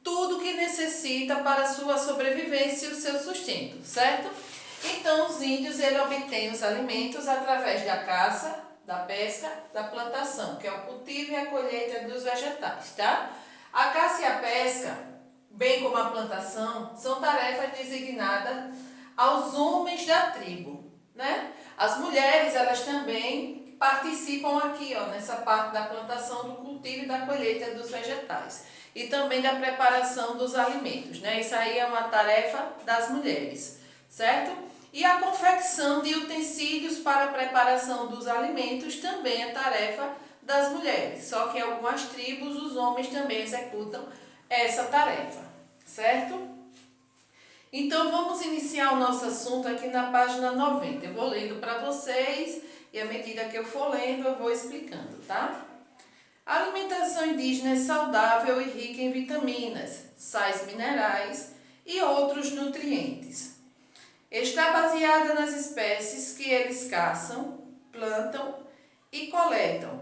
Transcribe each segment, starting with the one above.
tudo que necessita para a sua sobrevivência e o seu sustento, certo? Então, os índios eles obtêm os alimentos através da caça, da pesca, da plantação, que é o cultivo e a colheita dos vegetais, tá? A caça e a pesca, bem como a plantação, são tarefas designadas aos homens da tribo, né? As mulheres, elas também participam aqui, ó, nessa parte da plantação, do cultivo e da colheita dos vegetais. E também da preparação dos alimentos, né? Isso aí é uma tarefa das mulheres, certo? E a confecção de utensílios para a preparação dos alimentos também é tarefa das mulheres. Só que em algumas tribos os homens também executam essa tarefa, certo? Então vamos iniciar o nosso assunto aqui na página 90. Eu vou lendo para vocês e à medida que eu for lendo eu vou explicando, tá? A alimentação indígena é saudável e rica em vitaminas, sais minerais e outros nutrientes. Está baseada nas espécies que eles caçam, plantam e coletam,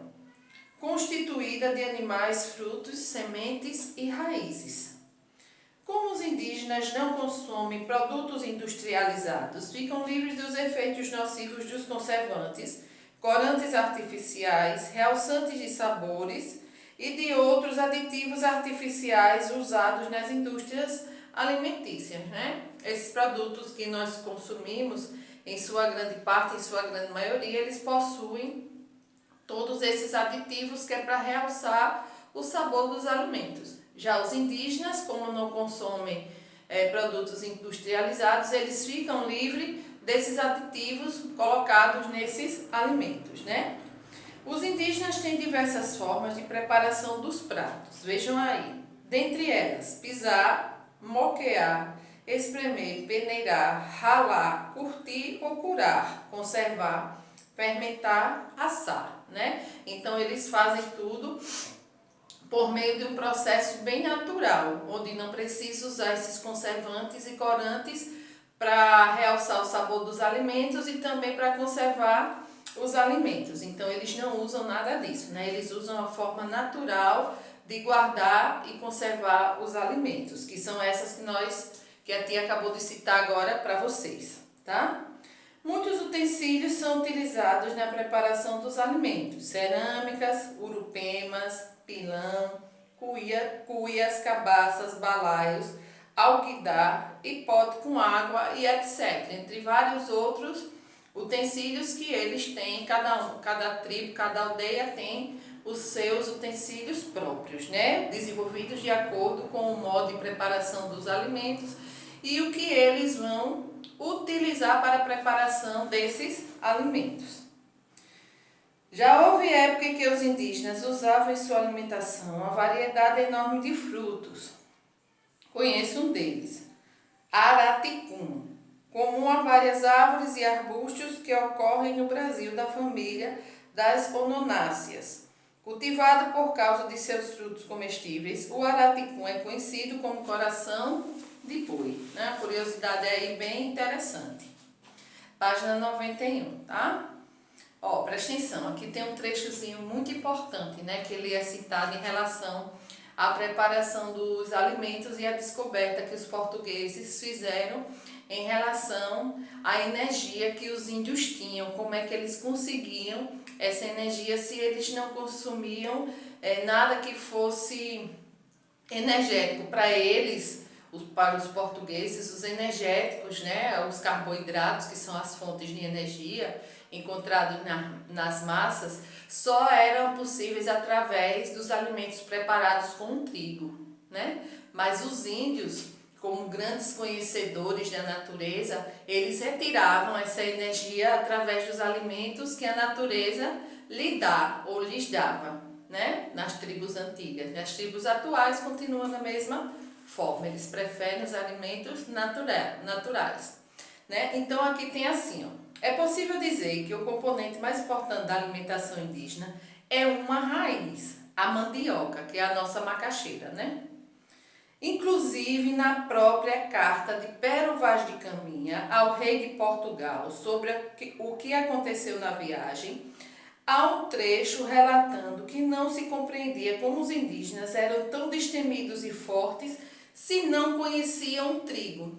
constituída de animais, frutos, sementes e raízes. Como os indígenas não consomem produtos industrializados, ficam livres dos efeitos nocivos dos conservantes, corantes artificiais, realçantes de sabores e de outros aditivos artificiais usados nas indústrias alimentícias, né? Esses produtos que nós consumimos, em sua grande parte, em sua grande maioria, eles possuem todos esses aditivos que é para realçar o sabor dos alimentos. Já os indígenas, como não consomem produtos industrializados, eles ficam livres desses aditivos colocados nesses alimentos, né? Os indígenas têm diversas formas de preparação dos pratos. Vejam aí, dentre elas, pisar, moquear, espremer, peneirar, ralar, curtir ou curar, conservar, fermentar, assar, né? Então eles fazem tudo por meio de um processo bem natural, onde não precisa usar esses conservantes e corantes para realçar o sabor dos alimentos e também para conservar os alimentos. Então eles não usam nada disso, né? Eles usam a forma natural de guardar e conservar os alimentos, que são essas que a tia acabou de citar agora para vocês, tá? Muitos utensílios são utilizados na preparação dos alimentos: cerâmicas, urupemas, pilão, cuias, cabaças, balaios, alguidar e pote com água e etc. Entre vários outros utensílios que eles têm, cada tribo, cada aldeia tem os seus utensílios próprios, né? Desenvolvidos de acordo com o modo de preparação dos alimentos e o que eles vão utilizar para a preparação desses alimentos. Já houve época em que os indígenas usavam em sua alimentação uma variedade enorme de frutos. Conheço um deles, araticum, comum a várias árvores e arbustos que ocorrem no Brasil da família das ononáceas. Cultivado por causa de seus frutos comestíveis, o araticum é conhecido como coração de boi, né? A curiosidade aí bem interessante. Página 91, tá? Ó, presta atenção, aqui tem um trechozinho muito importante, né? Que ele é citado em relação à preparação dos alimentos e à descoberta que os portugueses fizeram em relação à energia que os índios tinham, como é que eles conseguiam essa energia se eles não consumiam nada que fosse energético. Para eles, para os portugueses, os energéticos, né, os carboidratos, que são as fontes de energia encontrados nas massas, só eram possíveis através dos alimentos preparados com trigo, né? Mas os índios, como grandes conhecedores da natureza, eles retiravam essa energia através dos alimentos que a natureza lhes dava, né? Nas tribos antigas. Nas tribos atuais continuam da mesma forma, eles preferem os alimentos naturais, né? Então aqui tem assim, ó. É possível dizer que o componente mais importante da alimentação indígena é uma raiz, a mandioca, que é a nossa macaxeira, né? Inclusive na própria carta de Pero Vaz de Caminha ao rei de Portugal sobre o que aconteceu na viagem, Há um trecho relatando que não se compreendia como os indígenas eram tão destemidos e fortes se não conheciam o trigo.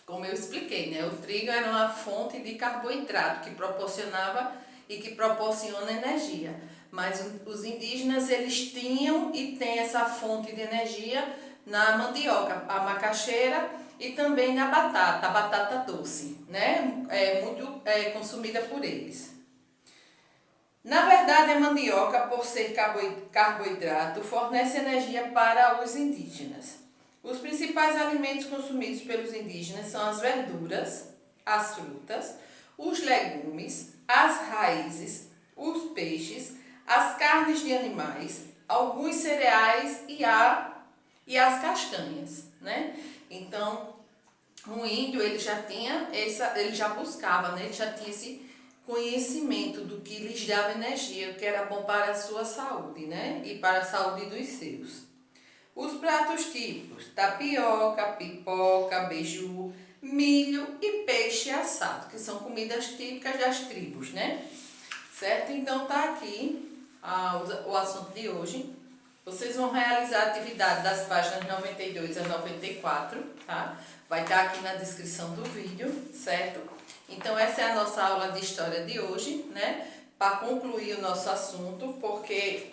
Como eu expliquei, né? O trigo era uma fonte de carboidrato que proporcionava e que proporciona energia. Mas os indígenas, eles tinham e têm essa fonte de energia na mandioca, a macaxeira e também na batata, a batata doce, né? É muito consumida por eles. Na verdade, a mandioca, por ser carboidrato, fornece energia para os indígenas. Os principais alimentos consumidos pelos indígenas são as verduras, as frutas, os legumes, as raízes, os peixes, as carnes de animais, alguns cereais e as castanhas, né? Então, o índio, ele já buscava, né? Ele já tinha esse conhecimento do que lhes dava energia, o que era bom para a sua saúde, né? E para a saúde dos seus. Os pratos típicos: tapioca, pipoca, beiju, milho e peixe assado, que são comidas típicas das tribos, né? Certo? Então tá aqui o assunto de hoje. Vocês vão realizar a atividade das páginas 92 a 94, tá? Vai estar aqui na descrição do vídeo, certo? Então essa é a nossa aula de história de hoje, né? Para concluir o nosso assunto, porque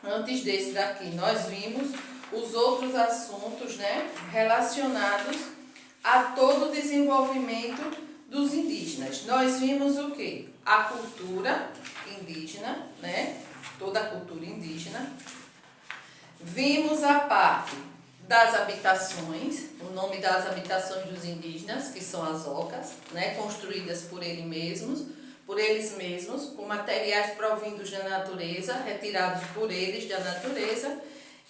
antes desse daqui nós vimos os outros assuntos, né, relacionados a todo o desenvolvimento dos indígenas. Nós vimos o quê? A cultura indígena, né? Toda a cultura indígena. Vimos a parte das habitações, o nome das habitações dos indígenas, que são as ocas, né, construídas por eles mesmos, com materiais provindos da natureza, retirados por eles da natureza,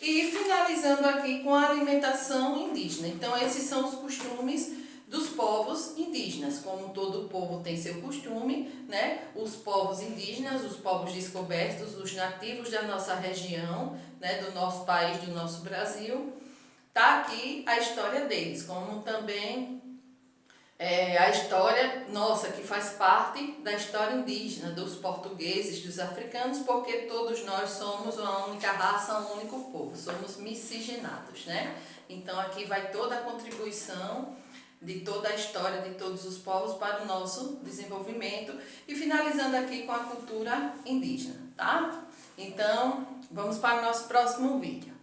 e finalizando aqui com a alimentação indígena. Então, esses são os costumes dos povos indígenas. Como todo povo tem seu costume, né? Os povos indígenas, os povos descobertos, os nativos da nossa região, né? Do nosso país, do nosso Brasil, tá aqui a história deles, como também a história nossa, que faz parte da história indígena, dos portugueses, dos africanos, porque todos nós somos uma única raça, um único povo, somos miscigenados, né? Então aqui vai toda a contribuição de toda a história de todos os povos para o nosso desenvolvimento e finalizando aqui com a cultura indígena, tá? Então, vamos para o nosso próximo vídeo.